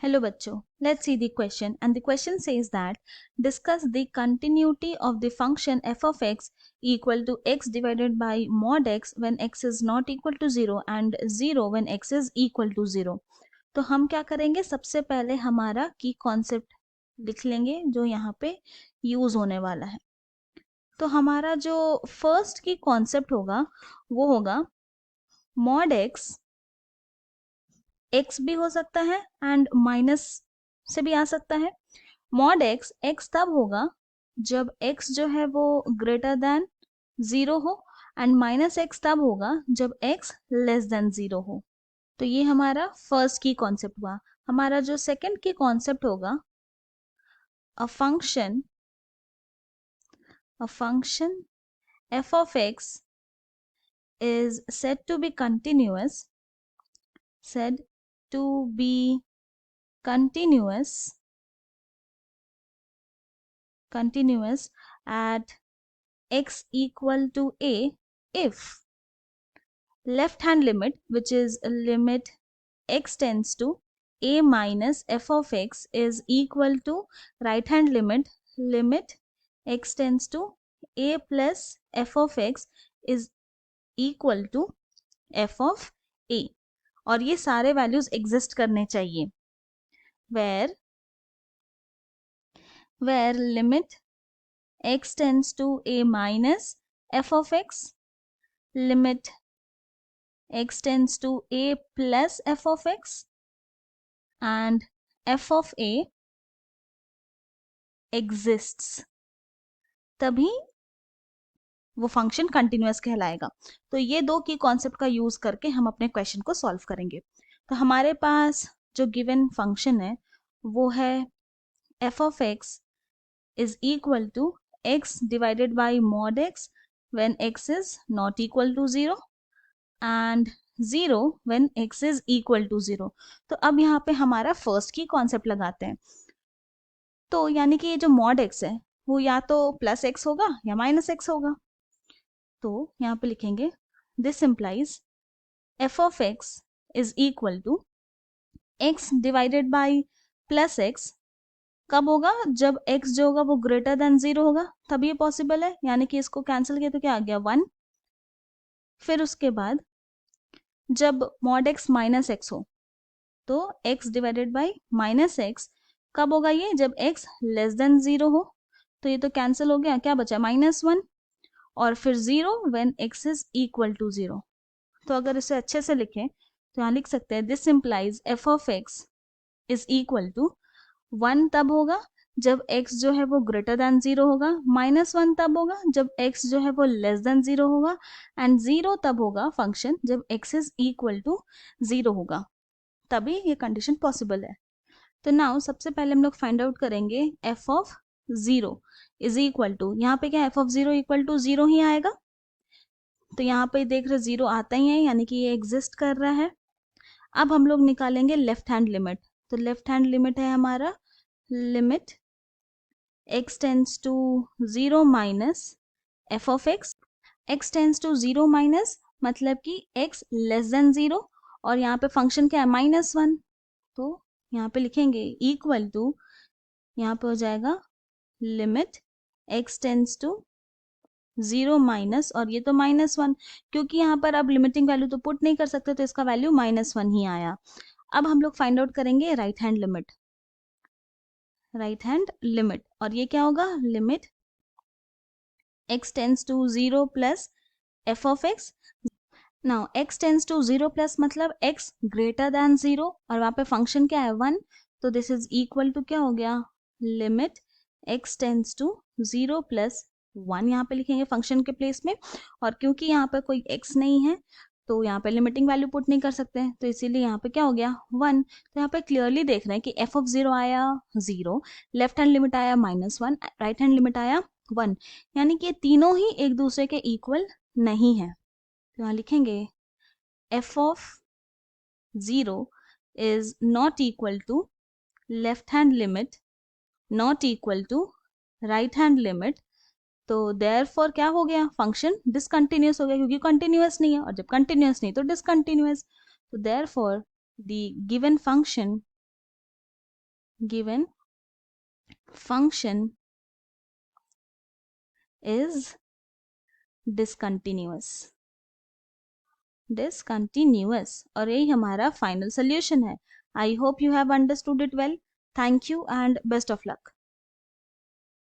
Hello bachcho, let's see the question, and the question says that discuss the continuity of the function f of x equal to x divided by mod x when x is not equal to 0 and 0 when x is equal to 0. तो हम क्या करेंगे, सबसे पहले हमारा की concept लिख लेंगे जो यहाँ पे यूज होने वाला है. तो हमारा जो फर्स्ट की कॉन्सेप्ट होगा वो होगा मॉड एक्स भी हो सकता है एंड माइनस से भी आ सकता है. मॉड एक्स तब होगा जब x जो है वो ग्रेटर देन 0 हो एंड माइनस एक्स तब होगा जब x लेस देन 0 हो. तो ये हमारा फर्स्ट की कॉन्सेप्ट हुआ. हमारा जो सेकंड की कॉन्सेप्ट होगा a function f of x is said to be continuous at x equal to a if left hand limit, which is limit x tends to a minus f of x, is equal to right hand limit x tends to a plus f of x is equal to f of a. और ये सारे values exist करने चाहिए. where limit x tends to a minus f of x, limit x tends to a plus f of x, and f of a exists, तभी वो function continuous कहलाएगा. तो ये दो की कॉन्सेप्ट का यूज करके हम अपने क्वेश्चन को सॉल्व करेंगे. तो हमारे पास जो गिवन फंक्शन है वो है f of x is equal to x divided by mod x when x is not equal to 0 and 0 when x is equal to 0. तो अब यहाँ पे हमारा फर्स्ट की कॉन्सेप्ट लगाते हैं. तो यानी कि ये जो mod x है वो या तो प्लस x होगा या माइनस x होगा. तो यहाँ पे लिखेंगे this implies f of x is equal to x divided by plus x. कब होगा? जब x जो होगा वो ग्रेटर देन 0 होगा, तभी ये पॉसिबल है. यानी कि इसको कैंसिल किया तो क्या आ गया 1. फिर उसके बाद जब मॉड x माइनस x हो तो x divided by minus x. कब होगा ये? जब x लेस देन 0 हो. तो ये तो कैंसिल हो गया, क्या बचा? -1. और फिर 0 when x is equal to 0. तो अगर इसे अच्छे से लिखें तो यहाँ लिख सकते हैं this implies f of x is equal to 1 तब होगा जब x जो है वो ग्रेटर देन 0 होगा, -1 तब होगा जब x जो है वो लेस देन 0 होगा, एंड 0 तब होगा फंक्शन जब x इज इक्वल टू 0 होगा. तभी ये कंडीशन पॉसिबल है. तो नाउ सबसे पहले हम लोग फाइंड आउट करेंगे f of 0 is equal to, यहाँ पे क्या f ऑफ 0 इक्वल टू 0 ही आएगा. तो यहाँ पे देख रहे 0 आता ही है, यानी कि ये एग्जिस्ट कर रहा है. अब हम लोग निकालेंगे लेफ्ट हैंड लिमिट. तो लेफ्ट हैंड लिमिट है हमारा limit x tends to 0 minus f of x. x tends to 0 minus मतलब कि x लेस देन 0 और यहाँ पे फंक्शन क्या है? -1. तो यहाँ पे लिखेंगे इक्वल टू, यहाँ पे हो जाएगा limit x tends to 0 minus, और ये तो -1 क्योंकि यहाँ पर अब लिमिटिंग वैल्यू तो पुट नहीं कर सकते तो इसका वैल्यू -1 ही आया. अब हम लोग फाइंड आउट करेंगे राइट हैंड लिमिट. और ये क्या होगा? Limit x tends to 0 plus f of x. Now x tends to 0 plus मतलब x ग्रेटर देन 0 और वहाँ पे फंक्शन क्या है? 1. तो दिस इज इक्वल टू क्या हो गया? Limit x tends to 0 plus 1 यहाँ पे लिखेंगे फंक्शन के प्लेस में. और क्योंकि यहाँ पे कोई x नहीं है तो यहाँ पे लिमिटिंग वैल्यू पुट नहीं कर सकते हैं, तो इसीलिए यहाँ पे क्या हो गया? 1. तो यहाँ पे क्लियरली देख रहे हैं कि f ऑफ 0 आया 0, लेफ्ट हैंड लिमिट आया -1, राइट हैंड लिमिट आया 1. यानी कि ये तीनों ही एक दूसरे के इक्वल नहीं है. तो यहाँ लिखेंगे f of 0 is not equal to left hand limit not equal to right hand limit. तो देयरफॉर क्या हो गया? फंक्शन डिसकंटिन्यूअस हो गया क्योंकि कंटिन्यूअस नहीं है, और जब कंटिन्यूअस नहीं तो डिसकंटिन्यूअस. तो therefore the given function given function is discontinuous. Discontinuous, और यही हमारा फाइनल सोल्यूशन है। I hope you have understood it well. Thank you and best of luck.